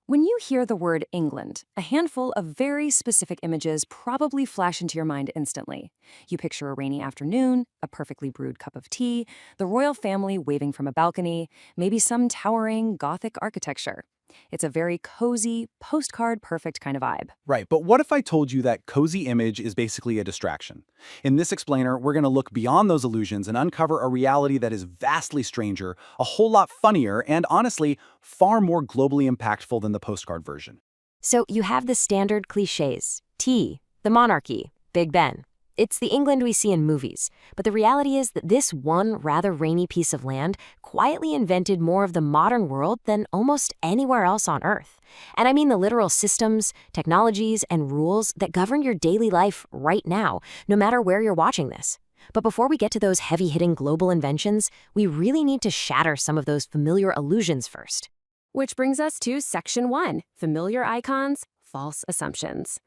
When you hear the word England, a handful of very specific images probably flash into your mind instantly. You picture a rainy afternoon, a perfectly brewed cup of tea, the royal family waving from a balcony, maybe some towering Gothic architecture. It's a very cozy, postcard-perfect kind of vibe. Right, but what if I told you that cozy image is basically a distraction? In this explainer, we're going to look beyond those illusions and uncover a reality that is vastly stranger, a whole lot funnier, and honestly, far more globally impactful than the postcard version. So you have the standard cliches: tea, the monarchy, Big Ben. It's the England we see in movies. But the reality is that this one rather rainy piece of land quietly invented more of the modern world than almost anywhere else on Earth. And I mean the literal systems, technologies, and rules that govern your daily life right now, no matter where you're watching this. But before we get to those heavy-hitting global inventions, we really need to shatter some of those familiar illusions first. Which brings us to Section 1, Familiar Icons, False Assumptions.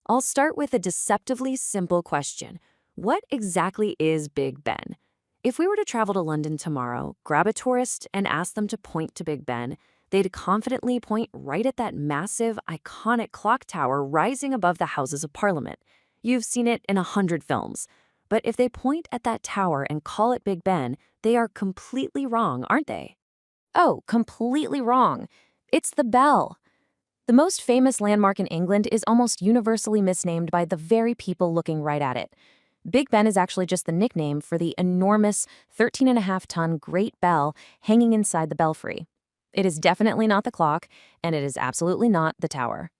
I'll start with a deceptively simple question. What exactly is Big Ben? If we were to travel to London tomorrow, grab a tourist, and ask them to point to Big Ben, they'd confidently point right at that massive, iconic clock tower rising above the Houses of Parliament. You've seen it in 100 films. But if they point at that tower and call it Big Ben, they are completely wrong, aren't they? Oh, completely wrong. It's the bell. The most famous landmark in England is almost universally misnamed by the very people looking right at it. Big Ben is actually just the nickname for the enormous 13.5-ton Great Bell hanging inside the belfry. It is definitely not the clock, and it is absolutely not the tower.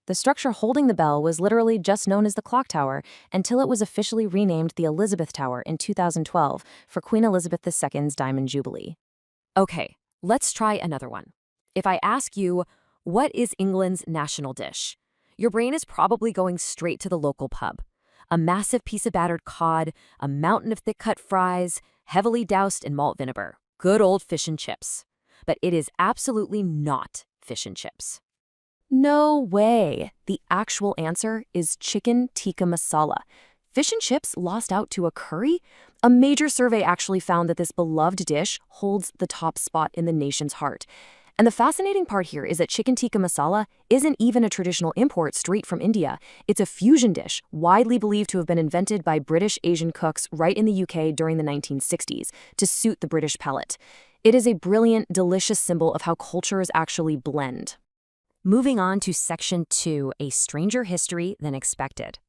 The structure holding the bell was literally just known as the clock tower until it was officially renamed the Elizabeth Tower in 2012 for Queen Elizabeth II's Diamond Jubilee. Okay, let's try another one. If I ask you, what is England's national dish? Your brain is probably going straight to the local pub. A massive piece of battered cod, a mountain of thick-cut fries, heavily doused in malt vinegar. Good old fish and chips. But it is absolutely not fish and chips. No way. The actual answer is chicken tikka masala. Fish and chips lost out to a curry? A major survey actually found that this beloved dish holds the top spot in the nation's heart. And the fascinating part here is that chicken tikka masala isn't even a traditional import straight from India. It's a fusion dish, widely believed to have been invented by British Asian cooks right in the UK during the 1960s to suit the British palate. It is a brilliant, delicious symbol of how cultures actually blend. Moving on to Section 2, A Stranger History Than Expected.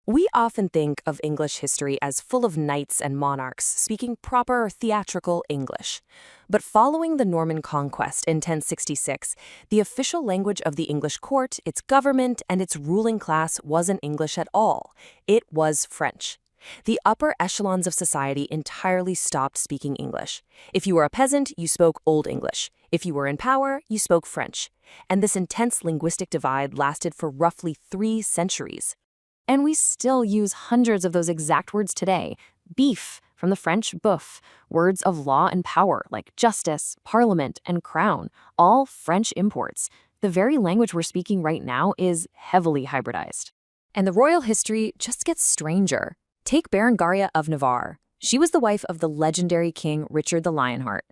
We often think of English history as full of knights and monarchs speaking proper theatrical English. But following the Norman conquest in 1066, the official language of the English court, its government, and its ruling class wasn't English at all. It was French. The upper echelons of society entirely stopped speaking English. If you were a peasant, you spoke Old English. If you were in power, you spoke French. And this intense linguistic divide lasted for roughly 3 centuries. And we still use hundreds of those exact words today. Beef, from the French boeuf, words of law and power like justice, parliament, and crown, all French imports. The very language we're speaking right now is heavily hybridized. And the royal history just gets stranger. Take Berengaria of Navarre. She was the wife of the legendary king Richard the Lionheart.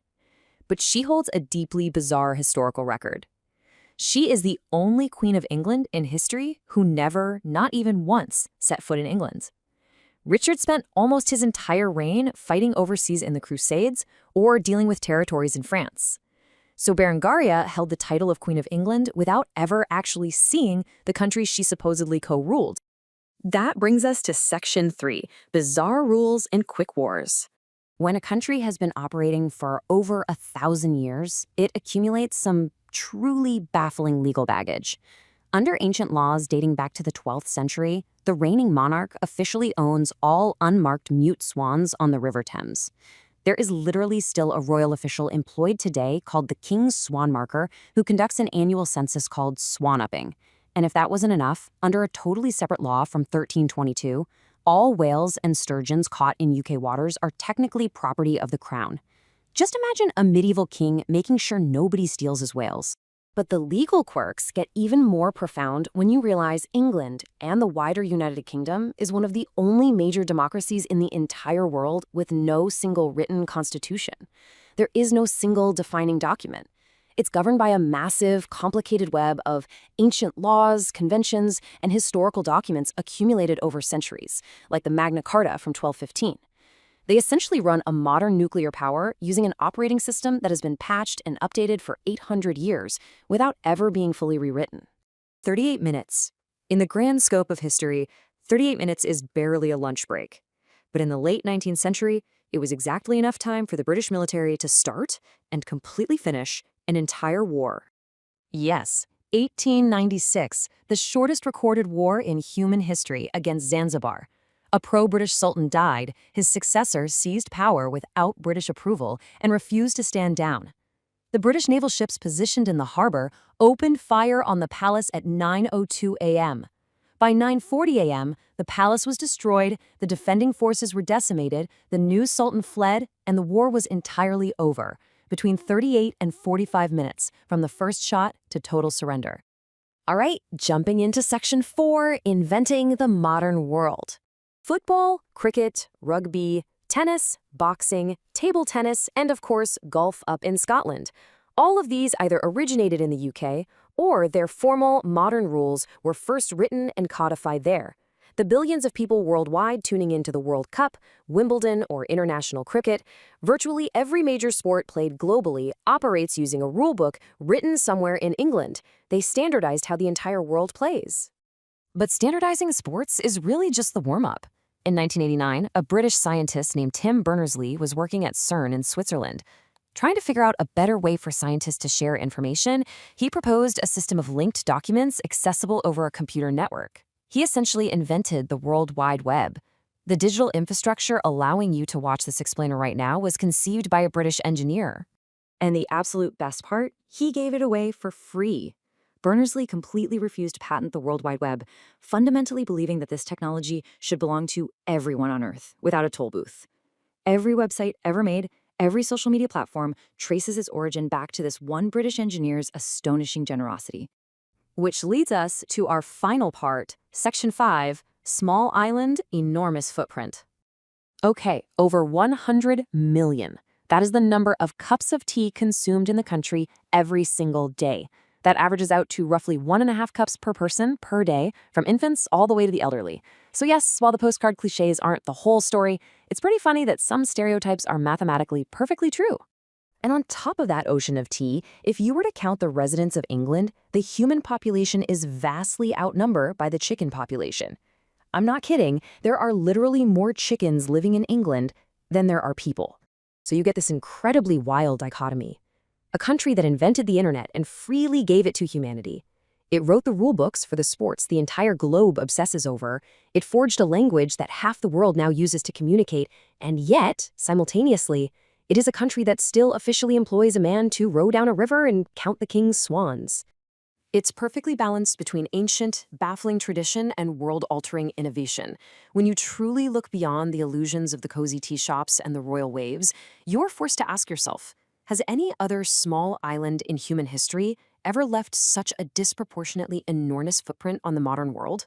But she holds a deeply bizarre historical record. She is the only queen of England in history who never, not even once, set foot in England. Richard spent almost his entire reign fighting overseas in the Crusades or dealing with territories in France. So Berengaria held the title of Queen of England without ever actually seeing the country she supposedly co-ruled. That brings us to Section 3, Bizarre Rules and Quick Wars. When a country has been operating for over 1,000 years, it accumulates some truly baffling legal baggage. Under ancient laws dating back to the 12th century, the reigning monarch officially owns all unmarked mute swans on the River Thames. There is literally still a royal official employed today called the King's Swan Marker who conducts an annual census called swan-upping. And if that wasn't enough, under a totally separate law from 1322, all whales and sturgeons caught in UK waters are technically property of the crown. Just imagine a medieval king making sure nobody steals his whales. But the legal quirks get even more profound when you realize England and the wider United Kingdom is one of the only major democracies in the entire world with no single written constitution. There is no single defining document. It's governed by a massive, complicated web of ancient laws, conventions, and historical documents accumulated over centuries, like the Magna Carta from 1215. They essentially run a modern nuclear power using an operating system that has been patched and updated for 800 years without ever being fully rewritten. 38 minutes. In the grand scope of history, 38 minutes is barely a lunch break. But in the late 19th century, it was exactly enough time for the British military to start and completely finish an entire war. Yes, 1896, the shortest recorded war in human history against Zanzibar. A pro-British sultan died, his successor seized power without British approval and refused to stand down. The British naval ships positioned in the harbor opened fire on the palace at 9:02 a.m. By 9:40 a.m., the palace was destroyed, the defending forces were decimated, the new sultan fled, and the war was entirely over, between 38 and 45 minutes from the first shot to total surrender. All right, jumping into Section 4, Inventing the Modern World. Football, cricket, rugby, tennis, boxing, table tennis, and of course, golf up in Scotland. All of these either originated in the UK or their formal, modern rules were first written and codified there. The billions of people worldwide tuning into the World Cup, Wimbledon, or international cricket, virtually every major sport played globally operates using a rulebook written somewhere in England. They standardized how the entire world plays. But standardizing sports is really just the warm-up. In 1989, a British scientist named Tim Berners-Lee was working at CERN in Switzerland. Trying to figure out a better way for scientists to share information, he proposed a system of linked documents accessible over a computer network. He essentially invented the World Wide Web. The digital infrastructure allowing you to watch this explainer right now was conceived by a British engineer. And the absolute best part, he gave it away for free. Berners-Lee completely refused to patent the World Wide Web, fundamentally believing that this technology should belong to everyone on Earth, without a toll booth. Every website ever made, every social media platform traces its origin back to this one British engineer's astonishing generosity. Which leads us to our final part, Section 5, Small Island, Enormous Footprint. Okay, over 100 million. That is the number of cups of tea consumed in the country every single day. That averages out to roughly 1.5 cups per person per day, from infants all the way to the elderly. So yes, while the postcard cliches aren't the whole story, it's pretty funny that some stereotypes are mathematically perfectly true. And on top of that ocean of tea, if you were to count the residents of England, the human population is vastly outnumbered by the chicken population. I'm not kidding, there are literally more chickens living in England than there are people. So you get this incredibly wild dichotomy. A country that invented the internet and freely gave it to humanity. It wrote the rule books for the sports the entire globe obsesses over. It forged a language that half the world now uses to communicate, and yet, simultaneously, it is a country that still officially employs a man to row down a river and count the king's swans. It's perfectly balanced between ancient, baffling tradition and world-altering innovation. When you truly look beyond the illusions of the cozy tea shops and the royal waves, you're forced to ask yourself, has any other small island in human history ever left such a disproportionately enormous footprint on the modern world?